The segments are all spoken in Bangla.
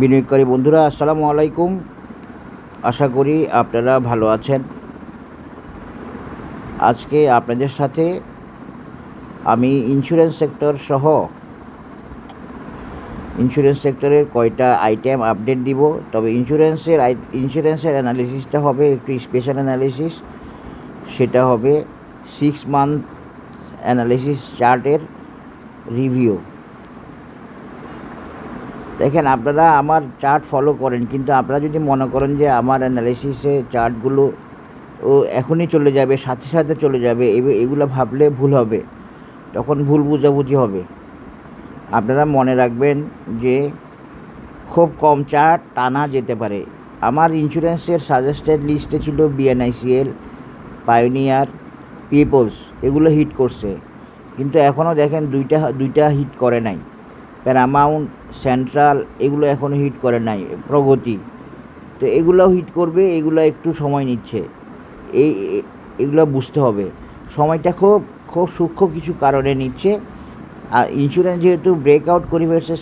বিনিয়োগকারী বন্ধুরা আসসালামু আলাইকুম। আশা করি আপনারা ভালো আছেন। আজকে আপনাদের সাথে আমি ইন্স্যুরেন্স সেক্টরের কয়টা আইটেম আপডেট দিব। তবে ইন্স্যুরেন্সের অ্যানালিসিসটা হবে একটু স্পেশাল অ্যানালিসিস। সেটা হবে 6 মান্থ অ্যানালিসিস চার্টের রিভিউ। দেখেন, আপনারা আমার চার্ট ফলো করেন, কিন্তু আপনারা যদি মনে করেন যে আমার অ্যানালিসিসে চার্টগুলো এখনই চলে যাবে, সাথে সাথে চলে যাবে, এগুলো ভাবলে ভুল হবে, তখন ভুল বুঝাবুঝি হবে। আপনারা মনে রাখবেন যে খুব কম চার্ট টানা যেতে পারে। আমার ইন্স্যুরেন্সের সাজেস্টেড লিস্টে ছিল বিএনআইসিএল, পায়োনিয়ার, পিপলস, এগুলো হিট করছে, কিন্তু এখনও দেখেন দুইটা হিট করে নাই। প্যারামাউন্ট, সেন্ট্রাল, এগুলো এখনও হিট করে নাই। প্রগতি, তো এগুলোও হিট করবে, এগুলো একটু সময় নিচ্ছে। এগুলো বুঝতে হবে, সময়টা খুব খুব সূক্ষ্ম কিছু কারণে নিচ্ছে। আর ইন্স্যুরেন্স যেহেতু ব্রেকআউট করে ফেলছে,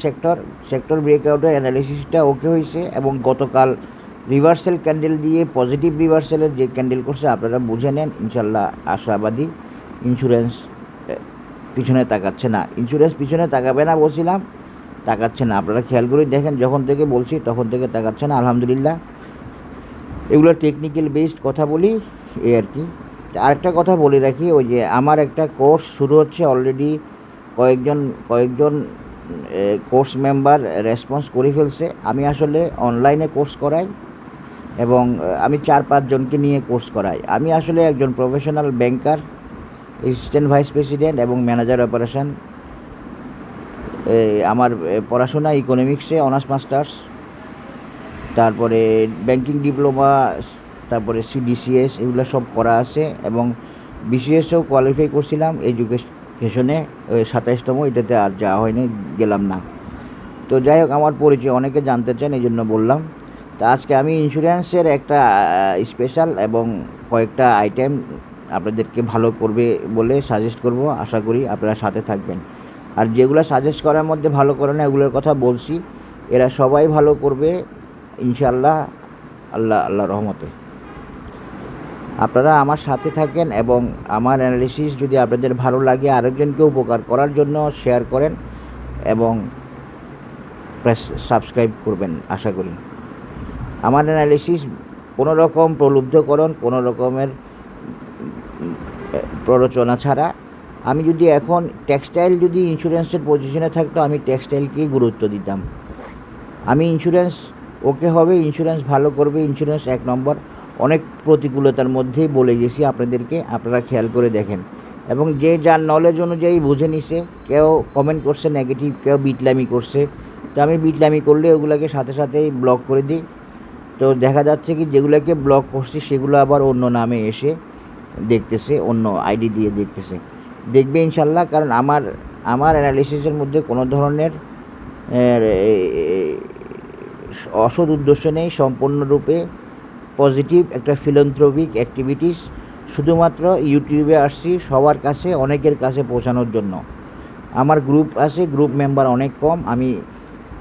সেক্টর ব্রেকআউটের অ্যানালিসিসটা ওকে হয়েছে, এবং গতকাল রিভার্সাল ক্যান্ডেল দিয়ে পজিটিভ রিভার্সালের যে ক্যান্ডেল করছে আপনারা বুঝে নেন। ইনশাল্লাহ আশাবাদী। ইন্স্যুরেন্স পিছনে তাকাচ্ছে না, ইন্স্যুরেন্স পিছনে তাকাবে না বলছিলাম, তাকাচ্ছে না। আপনারা খেয়াল করে দেখেন, যখন থেকে বলছি তখন থেকে তাকাচ্ছে না, আলহামদুলিল্লাহ। এগুলো টেকনিক্যাল বেসড কথা বলি, এই আর কি। আরেকটা কথা বলে রাখি, ওই যে আমার একটা কোর্স শুরু হচ্ছে অলরেডি। কয়েকজন কোর্স মেম্বার রেসপন্স করে ফেলছে। আমি আসলে অনলাইনে কোর্স করাই, এবং আমি 4-5 জনকে নিয়ে কোর্স করাই। আমি আসলে একজন প্রফেশনাল ব্যাংকার, অ্যাসিস্ট্যান্ট ভাইস প্রেসিডেন্ট এবং ম্যানেজার অপারেশন। আমার পড়াশোনা ইকোনমিক্সে অনার্স মাস্টার্স, তারপরে ব্যাংকিং ডিপ্লোমা, তারপরে সিডিসিএস, এগুলো সব করা আছে, এবং বিসিএসও কোয়ালিফাই করছিলাম এডুকেশনে 27তম, এটাতে আর যাওয়া হয়নি, গেলাম না। তো যাই হোক, আমার পরিচয় অনেকে জানতে চান, এই জন্য বললাম। তো আজকে আমি ইন্স্যুরেন্সের একটা স্পেশাল এবং কয়েকটা আইটেম আপনাদেরকে ভালো করবে বলে সাজেস্ট করব। আশা করি আপনারা সাথে থাকবেন। আর যেগুলো সাজেস্ট করার মধ্যে ভালো করে না, এগুলোর কথা বলছি, এরা সবাই ভালো করবে ইনশাআল্লাহ, আল্লাহ রহমতে। আপনারা আমার সাথে থাকেন, এবং আমার অ্যানালিসিস যদি আপনাদের ভালো লাগে, আরেকজনকে উপকার করার জন্য শেয়ার করেন এবং সাবস্ক্রাইব করবেন আশা করি। আমার অ্যানালিসিস কোনো রকম প্রলুব্ধকরণ, কোনো রকমের প্ররোচনা ছাড়া। আমি যদি এখন টেক্সটাইল যদি ইন্স্যুরেন্সের পজিশনে থাকতো, আমি টেক্সটাইলকেই গুরুত্ব দিতাম। আমি ইন্স্যুরেন্স ওকে হবে, ইন্স্যুরেন্স ভালো করবে, ইন্স্যুরেন্স 1 নম্বর। অনেক প্রতিকূলতার মধ্যেই বলে গেছি আপনাদেরকে, আপনারা খেয়াল করে দেখেন। এবং যে যার নলেজ অনুযায়ী বুঝে নিছে, কেউ কমেন্ট করছে নেগেটিভ, কেউ বিটলামি করছে। তো আমি বিটলামি করলে ওগুলোকে সাথে সাথেই ব্লক করে দিই। তো দেখা যাচ্ছে কি, যেগুলোকে ব্লক করছি সেগুলো আবার অন্য নামে এসে দেখতেছে, অন্য আইডি দিয়ে দেখবে ইনশাল্লাহ। কারণ আমার অ্যানালিসিসের মধ্যে কোনো ধরনের অসৎ উদ্দেশ্য নেই, সম্পূর্ণরূপে পজিটিভ একটা ফিলান্থ্রপিক অ্যাক্টিভিটিস। শুধুমাত্র ইউটিউবে আসছি সবার কাছে, অনেকের কাছে পৌঁছানোর জন্য। আমার গ্রুপ আছে, গ্রুপ মেম্বার অনেক কম। আমি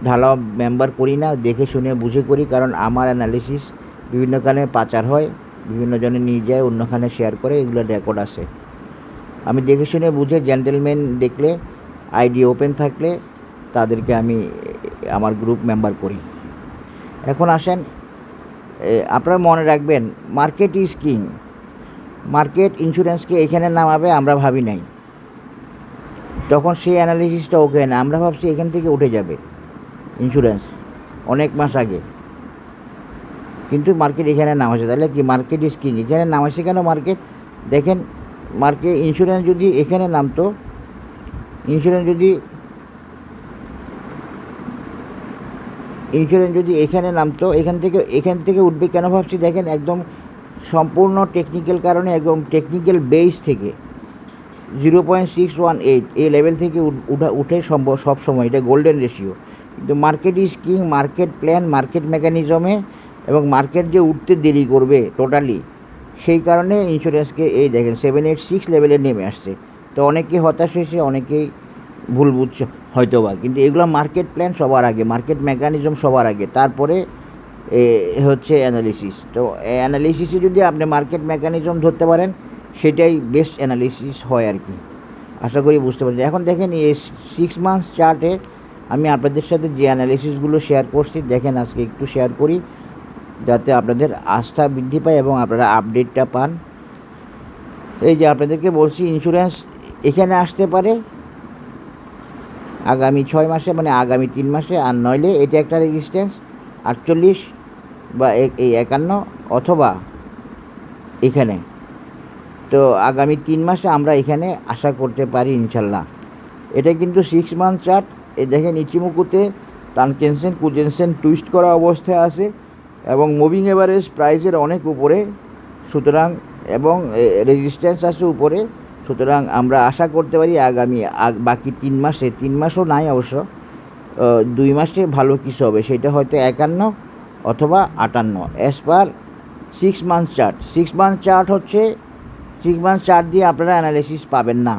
ঢালাও মেম্বার করি না, দেখে শুনে বুঝে করি, কারণ আমার অ্যানালিসিস বিভিন্নখানে পাচার হয়, বিভিন্ন জনে নিয়ে যায়, অন্যখানে শেয়ার করে, এগুলো রেকর্ড আছে। আমি দেখে শুনে বুঝে, জেন্টেলম্যান দেখলে, আইডি ওপেন থাকলে তাদেরকে আমি আমার গ্রুপ মেম্বার করি। এখন আসেন, আপনারা মনে রাখবেন, মার্কেট ইজ কিং। মার্কেট ইন্স্যুরেন্সকে এখানে নামাবে আমরা ভাবি নাই, তখন সেই অ্যানালিসিসটা ওকে না, আমরা ভাবছি এখান থেকে উঠে যাবে ইন্স্যুরেন্স অনেক মাস আগে, কিন্তু মার্কেট এখানে নামাচ্ছে। তাহলে কি মার্কেট ইজ কিং? এখানে নামাচ্ছে কেন মার্কেট? দেখেন, ইন্স্যুরেন্স যদি এখানে নামতো, এখান থেকে উঠবে কেন ভাবছি? দেখেন, একদম সম্পূর্ণ টেকনিক্যাল কারণে, একদম টেকনিক্যাল বেস থেকে 0.618 এই লেভেল থেকে উঠে সম্ভব সব সময়, এটা গোল্ডেন রেশিও। কিন্তু market is king, market plan, market মেকানিজমে, এবং মার্কেট যে উঠতে দেরি করবে টোটালি, সেই কারণে ইন্স্যুরেন্সকে এই দেখেন 786 লেভেলে নেমে আসছে। তো অনেকেই হতাশ হয়েছে, অনেকেই ভুল বুঝছে হয়তোবা, কিন্তু এগুলো মার্কেট প্ল্যান সবার আগে, মার্কেট মেকানিজম সবার আগে, তারপরে হচ্ছে অ্যানালিসিস। তো অ্যানালিসিসে যদি আপনি মার্কেট মেকানিজম ধরতে পারেন, সেটাই বেস্ট অ্যানালিসিস হয় আর কি। আশা করি বুঝতে পারছি। এখন দেখেন এই 6 মান্থস চার্টে আমি আপনাদের সাথে যে অ্যানালিসিসগুলো শেয়ার করছি, দেখেন আজকে একটু শেয়ার করি যাতে আপনাদের আস্থা বৃদ্ধি পায় এবং আপনারা আপডেটটা পান। এই যে আপনাদেরকে বলছি, ইন্স্যুরেন্স এখানে আসতে পারে আগামী 6 মাসে, মানে আগামী 3 মাসে, আর নইলে এটা একটা রেজিস্ট্যান্স 48 বা এই 51, অথবা এখানে। তো আগামী 3 মাসে আমরা এখানে আশা করতে পারি ইনশাল্লাহ। এটা কিন্তু 6 মান্থ চার্ট। এই দেখেন ইচিমুকুতে টানকেনসেন কুজেনসেন টুইস্ট করা অবস্থায় আছে এবং মুভিং এভারেজ প্রাইসের অনেক উপরে, সুতরাং এবং রেজিস্ট্যান্স আছে উপরে। সুতরাং আমরা আশা করতে পারি আগামী বাকি 3 মাসে, 3 মাসও নাই অবশ্য, 2 মাসে ভালো কিছু হবে। সেটা হয়তো 51 অথবা 58 as per 6 month chart. 6 month chart হচ্ছে, 6 মান্থ চার্ট দিয়ে আপনারা অ্যানালিসিস পাবেন না।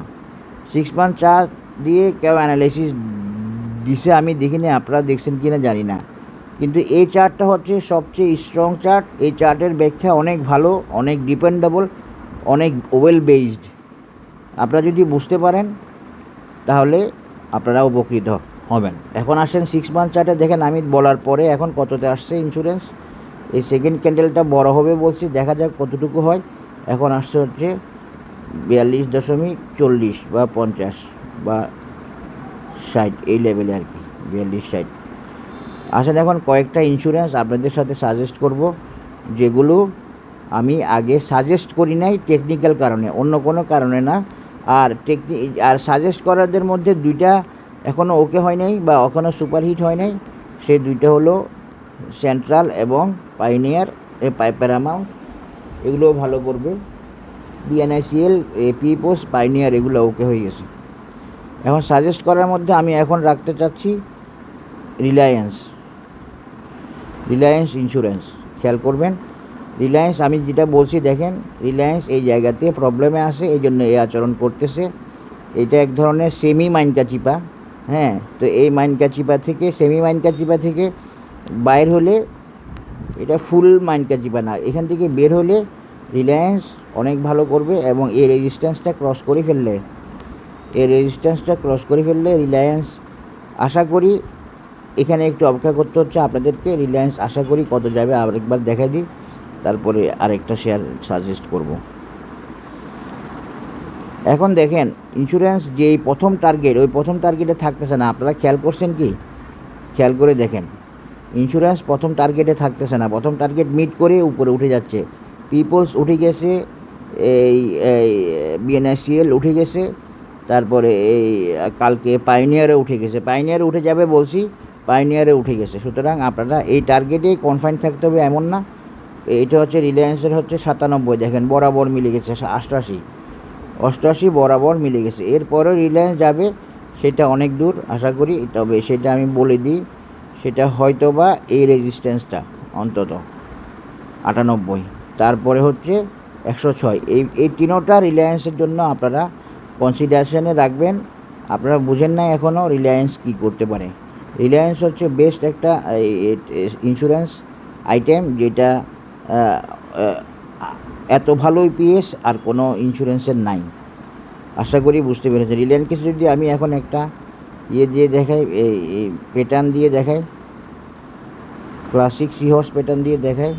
6 মান্থ চার্ট দিয়ে কেউ অ্যানালিসিস দিছে আমি দেখিনি, আপনারা দেখছেন কি না জানি না, কিন্তু এই চার্টটা হচ্ছে সবচেয়ে স্ট্রং চার্ট। এই চার্টের ব্যাখ্যা অনেক ভালো, অনেক ডিপেন্ডেবল, অনেক ওয়েল বেসড। আপনারা যদি বুঝতে পারেন তাহলে আপনারা উপকৃত হবেন। এখন আসেন 6 মান্থ চার্টে, দেখেন আমি বলার পরে এখন কততে আসছে ইন্স্যুরেন্স। এই সেকেন্ড ক্যান্ডেলটা বড় হবে বলছি, দেখা যাক কতটুকু হয়। এখন আসছে হচ্ছে 42.40 বা 50 বা 60, এই লেভেলে আর কি, 42-60। আসেন এখন কয়েকটা ইন্স্যুরেন্স আপনাদের সাথে সাজেস্ট করব, যেগুলো আমি আগে সাজেস্ট করি নাই টেকনিক্যাল কারণে, অন্য কোনো কারণে না। আর সাজেস্ট করাদের মধ্যে 2টা এখনও ওকে হয় নাই বা এখনও সুপারহিট হয় নাই। সেই 2টা হলো সেন্ট্রাল এবং পাইনিয়ার, প্যারামাউন্ট, এগুলোও ভালো করবে। বিএনআইসিএল, পিপোস, পাইনিয়ার, এগুলো ওকে হয়ে গেছে। এখন সাজেস্ট করার মধ্যে আমি এখন রাখতে চাচ্ছি রিলায়েন্স ইন্স্যুরেন্স। খেয়াল করবেন, রিলায়েন্স আমি যেটা বলছি, দেখেন রিলায়েন্স এই জায়গাতে প্রবলেমে আসে, এই জন্য এই আচরণ করতেছে। এটা এক ধরনের সেমি মাইনকাচিপা, হ্যাঁ। তো এই মাইনকাচিপা থেকে, সেমি মাইনকাচিপা থেকে বাইর হলে, এটা ফুল মাইনকাচিপা না, এখান থেকে বের হলে রিলায়েন্স অনেক ভালো করবে। এবং এই রেজিস্ট্যান্সটা ক্রস করে ফেললে রিলায়েন্স আশা করি, এখানে একটু অপেক্ষা করতে হচ্ছে আপনাদেরকে। রিলায়েন্স আশা করি কত যাবে আরেকবার দেখাই দিই, তারপরে আরেকটা শেয়ার সাজেস্ট করব। এখন দেখেন ইন্স্যুরেন্স যেই প্রথম টার্গেট, ওই প্রথম টার্গেটে থাকতেছে না। আপনারা খেয়াল করছেন কি? খেয়াল করে দেখেন, ইন্স্যুরেন্স প্রথম টার্গেটে থাকতেছে না, প্রথম টার্গেট মিট করে উপরে উঠে যাচ্ছে। পিপলস উঠে গেছে, এই বিএনআইসিএল উঠে গেছে, তারপরে এই কালকে পাইনিয়ারে উঠে গেছে। পাইনিয়ারে উঠে যাবে বলছি, পাইনিয়ারে উঠে গেছে। সুতরাং আপনারা এই টার্গেটেই কনফাইন থাকতে হবে এমন না। এটা হচ্ছে রিলায়েন্সের হচ্ছে 97, দেখেন বরাবর মিলে গেছে। 88 বরাবর মিলে গেছে। এরপরেও রিলায়েন্স যাবে, সেটা অনেক দূর আশা করি। তবে সেটা আমি বলে দিই, সেটা হয়তো বা এই রেজিস্ট্যান্সটা অন্তত 98, তারপরে হচ্ছে 106। এই তিনোটা রিলায়েন্সের জন্য আপনারা কনসিডারেশনে রাখবেন। আপনারা বুঝেন না এখনও রিলায়েন্স কী করতে পারে। রিলায়েন্স হচ্ছে বেস্ট একটা ইন্স্যুরেন্স আইটেম, যেটা এত ভালো ইপিএস আর কোনো ইন্স্যুরেন্সের নাই। আশা করি বুঝতে পেরেছে। রিলায়েন্সকে যদি আমি এখন একটা দিয়ে দেখাই, এই প্যাটার্ন দিয়ে দেখাই, ক্লাসিক সিহর্স প্যাটার্ন দিয়ে দেখাই,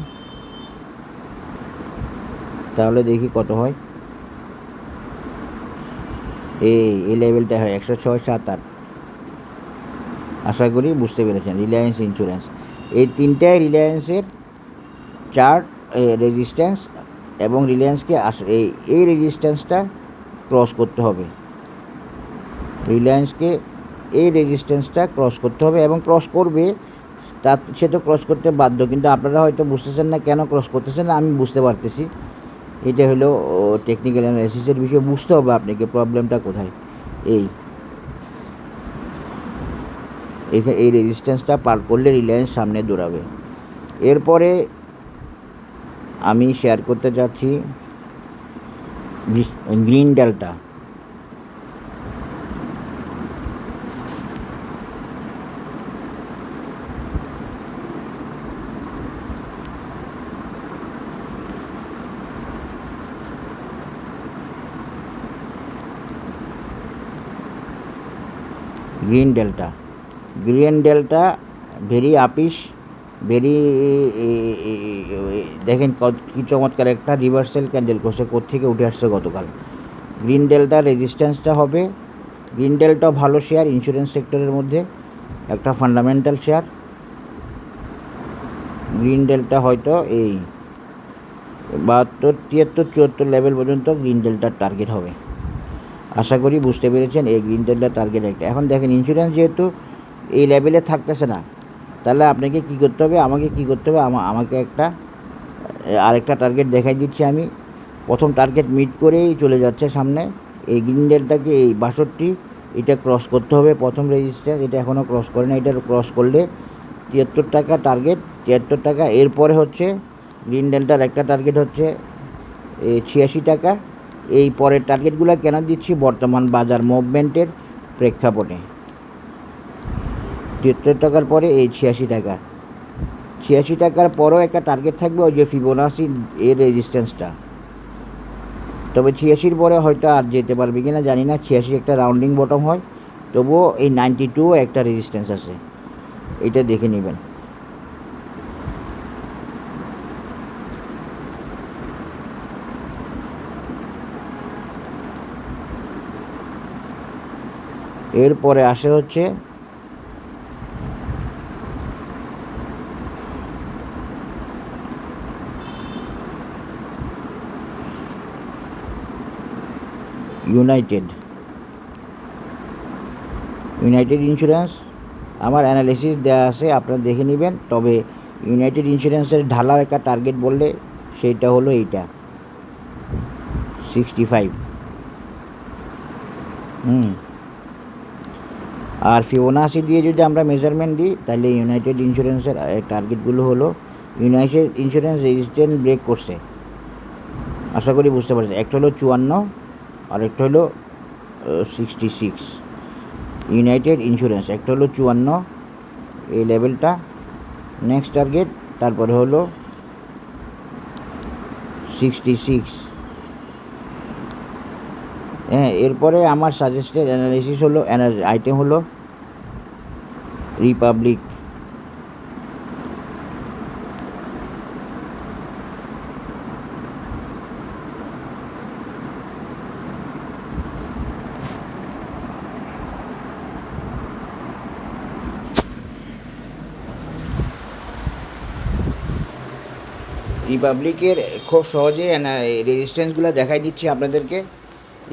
তাহলে দেখি কত হয়। এই লেভেলটা হয় 106, 7, 8। আশা করি বুঝতে পেরেছেন। রিলায়েন্স ইন্স্যুরেন্স, এই তিনটায় রিলায়েন্সের চার্ট, রেজিস্ট্যান্স, এবং রিলায়েন্সকে এই রেজিস্ট্যান্সটা ক্রস করতে হবে। রিলায়েন্সকে এই রেজিস্ট্যান্সটা ক্রস করতে হবে এবং ক্রস করবে, সে তো ক্রস করতে বাধ্য। কিন্তু আপনারা হয়তো বুঝতেছেন না কেন ক্রস করতেছেন না, আমি বুঝতে পারতেছি। এটা হলো টেকনিক্যাল অ্যানালাইসিসের বিষয়, বুঝতে হবে আপনাকে প্রবলেমটা কোথায়। এই রেজিস্ট্যান্সটা পার করলে রিলায়েন্স সামনে দৌড়াবে। এরপরে আমি শেয়ার করতে যাচ্ছি green delta. Green delta very আপিস, ভেরি দেখেন কী চমৎকার একটা রিভার্সাল ক্যান্ডেল করছে, কোত্থেকে উঠে আসছে গতকাল। গ্রিন ডেল্টা রেজিস্ট্যান্সটা হবে, গ্রিন ডেল্টা ভালো শেয়ার, ইন্স্যুরেন্স সেক্টরের মধ্যে একটা ফান্ডামেন্টাল শেয়ার। গ্রিন ডেল্টা হয়তো এই 72, 73, 74 লেভেল পর্যন্ত গ্রিন ডেল্টার টার্গেট হবে। আশা করি বুঝতে পেরেছেন এই গ্রিন ডেল্টার টার্গেট একটা। এখন দেখেন ইন্স্যুরেন্স যেহেতু এই লেভেলে থাকতেছে না, তাহলে আপনাকে কী করতে হবে, আমাকে কী করতে হবে, আমাকে আরেকটা টার্গেট দেখাই দিচ্ছি আমি। প্রথম টার্গেট মিট করেই চলে যাচ্ছে সামনে। এই গ্রিন ডেল্টাকে এই 62 এটা ক্রস করতে হবে, প্রথম রেজিস্ট্যান্স। এটা এখনও ক্রস করে না, এটা ক্রস করলে 73 টাকা টার্গেট, 73 টাকা। এরপরে হচ্ছে গ্রিন ডেল্টার একটা টার্গেট হচ্ছে 86 টাকা। এই পরের টার্গেটগুলো কেন দিচ্ছি, বর্তমান বাজার মুভমেন্টের প্রেক্ষাপটে। 73 টাকার পরে এই 86 টাকা, 86 টাকার পরেও একটা টার্গেট থাকবে, ওই যে ফিবোনাসি এর রেজিস্ট্যান্সটা। তবে 86-র পরে হয়তো আর যেতে পারবে কিনা জানি না, 86 একটা রাউন্ডিং বটম হয়, তবুও এই 92 একটা রেজিস্ট্যান্স আছে, এটা দেখে নেবেন। এরপরে আসে হচ্ছে ইউনাইটেড ইন্স্যুরেন্স। আমার অ্যানালিসিস দেওয়া আছে, আপনারা দেখে নেবেন। তবে ইউনাইটেড ইন্স্যুরেন্সের ঢালাও একটা টার্গেট বললে সেইটা হলো এইটা 65। আর ফিবোনাসি দিয়ে যদি আমরা মেজারমেন্ট দিই, তাহলে ইউনাইটেড ইন্স্যুরেন্সের টার্গেটগুলো হলো, ইউনাইটেড ইন্স্যুরেন্স রেজিস্ট্যান্স ব্রেক করছে, আশা করি বুঝতে পারছেন। একটা হলো 54 আর একটা হলো 66। ইউনাইটেড ইন্স্যুরেন্স একটা হলো 54 এই লেভেলটা নেক্সট টার্গেট, তারপরে হলো 66। হ্যাঁ, এরপরে আমার সাজেস্টেড অ্যানালিসিস হলো আইটেম হলো রিপাবলিক। রিপাবলিকের খুব সহজে রেজিস্ট্যান্সগুলো দেখাই দিচ্ছি আপনাদেরকে।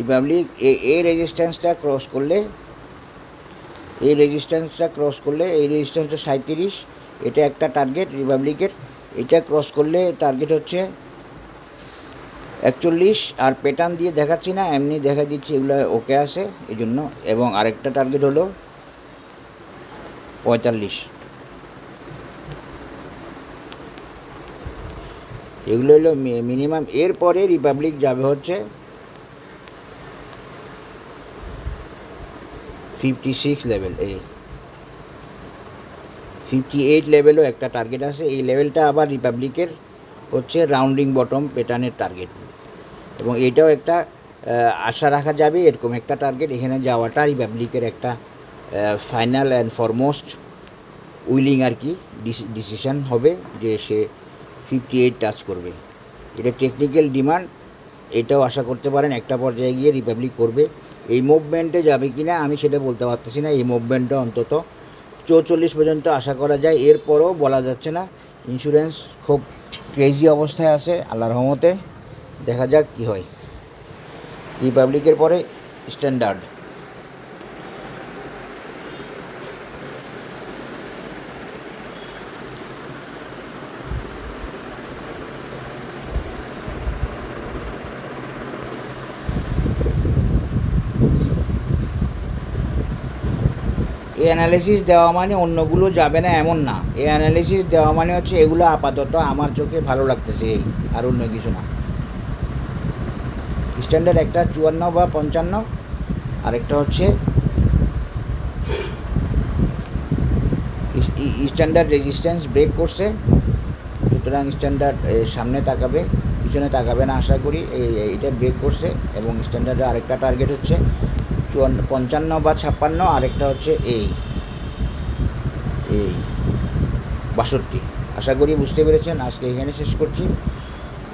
রিপাবলিক এই রেজিস্ট্যান্সটা ক্রস করলে, এই রেজিস্ট্যান্সটা 37, এটা একটা টার্গেট রিপাবলিকের। এটা ক্রস করলে টার্গেট হচ্ছে 41। আর প্যাটার্ন দিয়ে দেখাচ্ছি না, এমনি দেখা দিচ্ছি, এগুলো ওকে আছে এই জন্য। এবং আরেকটা টার্গেট হলো 45। এগুলো হলো মিনিমাম। এরপরে রিপাবলিক যাবে হচ্ছে 56 লেভেল, এই 58 লেভেলও একটা টার্গেট আছে। এই লেভেলটা আবার রিপাবলিকের হচ্ছে রাউন্ডিং বটম প্যাটার্নের টার্গেট, এবং এটাও একটা আশা রাখা যাবে এরকম একটা টার্গেট এখানে যাওয়াটা রিপাবলিকের একটা ফাইনাল অ্যান্ড ফরমোস্ট উইলিং আর কি ডিসিশন হবে যে সে 58 টাচ করবে। এটা টেকনিক্যাল ডিমান্ড, এটাও আশা করতে পারেন একটা পর্যায়ে গিয়ে রিপাবলিক করবে। এই মুভমেন্টে যাবে কি না আমি সেটা বলতে পারতেছি না। এই মুভমেন্টটা অন্তত 44 পর্যন্ত আশা করা যায়, এরপরও বলা যাচ্ছে না। ইন্স্যুরেন্স খুব ক্রেজি অবস্থায় আছে, আল্লাহর রহমতে দেখা যাক কি হয়। রিপাবলিকের পরে স্ট্যান্ডার্ড। এই অ্যানালিসিস দেওয়া মানে অন্যগুলো যাবে না এমন না। এই অ্যানালিসিস দেওয়া মানে হচ্ছে এগুলো আপাতত আমার চোখে ভালো লাগতেছে, এই আর অন্য কিছু না। স্ট্যান্ডার্ড একটা 54 বা 55, আরেকটা হচ্ছে স্ট্যান্ডার্ড রেজিস্ট্যান্স ব্রেক করছে, সুতরাং স্ট্যান্ডার্ড সামনে তাকাবে, পিছনে তাকাবে না আশা করি। এইটা ব্রেক করছে, এবং স্ট্যান্ডার্ডের আরেকটা টার্গেট হচ্ছে 55 বা 56, আরেকটা হচ্ছে এই 62। আশা করি বুঝতে পেরেছেন। আজকে এখানে শেষ করছি।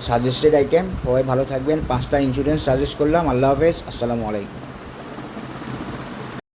Suggested item. সবাই ভালো থাকবেন। 5টা ইন্স্যুরেন্স সাজেস্ট করলাম। আল্লাহ হাফেজ। আসসালামু আলাইকুম।